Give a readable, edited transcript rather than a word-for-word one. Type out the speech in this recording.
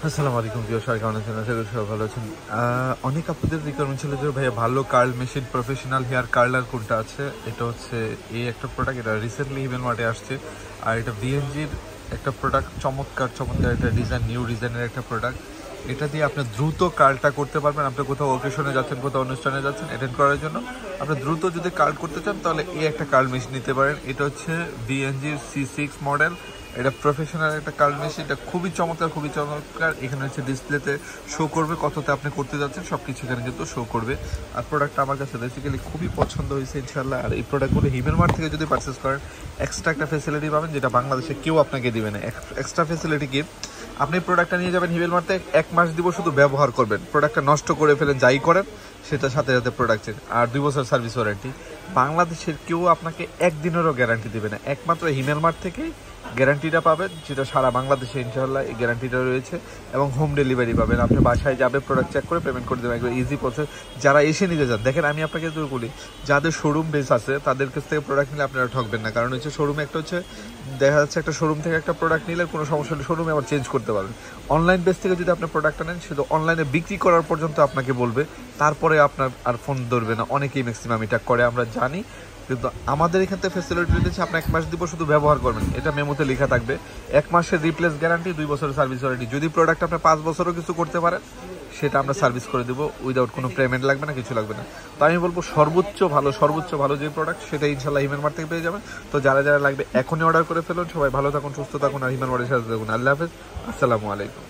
আসসালামু আলাইকুম প্রিয় সবাই, কেমন আছেন? আশা করি সবাই ভালো আছেন। অনেক আপনাদের রিকোয়ারমেন্ট ছিল যে ভাইয়া ভালো curl machine, professional hair curler কোনটা আছে। এটা হচ্ছে এই একটা প্রোডাক্ট, এটা রিসেন্টলি হিমেল মার্টে আসছে। আর এটা ভিএনজির একটা প্রোডাক্ট, চমৎকার চমৎকার একটা ডিজাইন, নিউ ডিজাইনের একটা প্রোডাক্ট। এটা দিয়ে আপনি দ্রুত কার্লটা করতে পারবেন। আপনি কোথাও অকেশনে যাচ্ছেন, কোথাও অনুষ্ঠানে যাচ্ছেন অ্যাটেন্ড করার জন্য, আপনি দ্রুত যদি কার্ল করতে চান তাহলে এই একটা কার্ল মেশিন নিতে পারেন। এটা হচ্ছে ভিএনজির C6 মডেল। এটা প্রফেশনাল একটা কার্ল মেশিন, এটা খুবই চমৎকার, খুবই চমৎকার। এখানে হচ্ছে ডিসপ্লেতে শো করবে কততে আপনি করতে যাচ্ছেন, সব কিছু এখানে কিন্তু শো করবে। আর প্রোডাক্টটা আমার কাছে বেসিক্যালি খুবই পছন্দ হয়েছে ইনশাল্লাহ। আর এই প্রোডাক্টগুলো হিমেল মার্ট থেকে যদি পারচেস করেন এক্সট্রা একটা ফেসিলিটি পাবেন, যেটা বাংলাদেশে কেউ আপনাকে দিবে না। এক্সট্রা ফেসিলিটি কি, আপনি প্রোডাক্টটা নিয়ে যাবেন হিমেল মার্টে, 1 মাস দিব, শুধু ব্যবহার করবেন। প্রোডাক্টটা নষ্ট করে ফেলেন, যাই করেন সেটার সাথে সাথে প্রোডাক্ট চেঞ্জ। আর 2 বছর সার্ভিস ওয়ারেন্টি। বাংলাদেশের কেউ আপনাকে একদিনেরও গ্যারান্টি দেবে না, একমাত্র হিমেল মার্ট থেকেই গ্যারান্টিটা পাবেন, যেটা সারা বাংলাদেশে ইনশাআল্লাহ এই গ্যারান্টিটা রয়েছে। এবং হোম ডেলিভারি পাবেন, আপনি বাসায় যাবে, প্রোডাক্ট চেক করে পেমেন্ট করে দেবেন, একবার ইজি প্রসেস। যারা এসে নিতে চান, দেখেন আমি আপনাকে যদি বলি, যাদের শোরুম বেস আছে তাদের কাছ থেকে প্রোডাক্ট নিলে আপনারা ঠকবেন না। কারণ হচ্ছে শোরুমে একটা হচ্ছে দেখা যাচ্ছে একটা শোরুম থেকে একটা প্রোডাক্ট নিলে কোনো সমস্যা হলে শোরুমে আবার চেঞ্জ করতে পারবেন। অনলাইন বেস থেকে যদি আপনি প্রোডাক্টটা নেন, শুধু অনলাইনে বিক্রি করার পর্যন্ত আপনাকে বলবে, তারপরে আপনার আর ফোন ধরবে না। অনেকেই ম্যাক্সিমাম এটা করে, আমরা জানি। কিন্তু আমাদের এখান থেকে ফ্যাসিলিটি দিচ্ছে, আপনি 1 মাস দিব, শুধু ব্যবহার করবেন। এটা মেমোতে লেখা থাকবে, 1 মাসের রিপ্লেস গ্যারান্টি, 2 বছরের সার্ভিস ওয়ারেন্টি। যদি প্রোডাক্ট আপনি 5 বছরও কিছু করতে পারেন, সেটা আমরা সার্ভিস করে দেবো, উইদাউট কোনো পেমেন্ট লাগবে না, কিছু লাগবে না। তো আমি বলবো সর্বোচ্চ ভালো যে প্রোডাক্ট, সেটা ইনশাল্লাহ হিমেল মার্ট থেকে পেয়ে যাবেন। তো যারা যারা লাগবে এখনই অর্ডার করে ফেলুন। সবাই ভালো থাকুন, সুস্থ থাকুন, আর হিমেল মার্টের সাথে থাকুন। আল্লাহ হাফেজ, আসসালামু আলাইকুম।